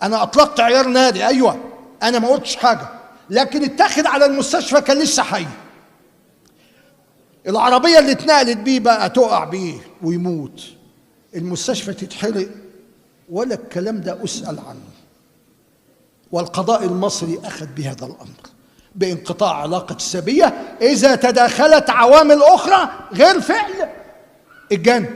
انا اطلقت عيار نادي، ايوه انا ما قلتش حاجه، لكن اتاخد على المستشفى كان لسه حي. العربيه اللي اتنقلت بيه بقى تقع بيه ويموت، المستشفى تتحرق، ولا الكلام ده اسال عنه. والقضاء المصري اخذ بهذا الامر بانقطاع علاقه السبيه اذا تداخلت عوامل اخرى غير فعل الجانب.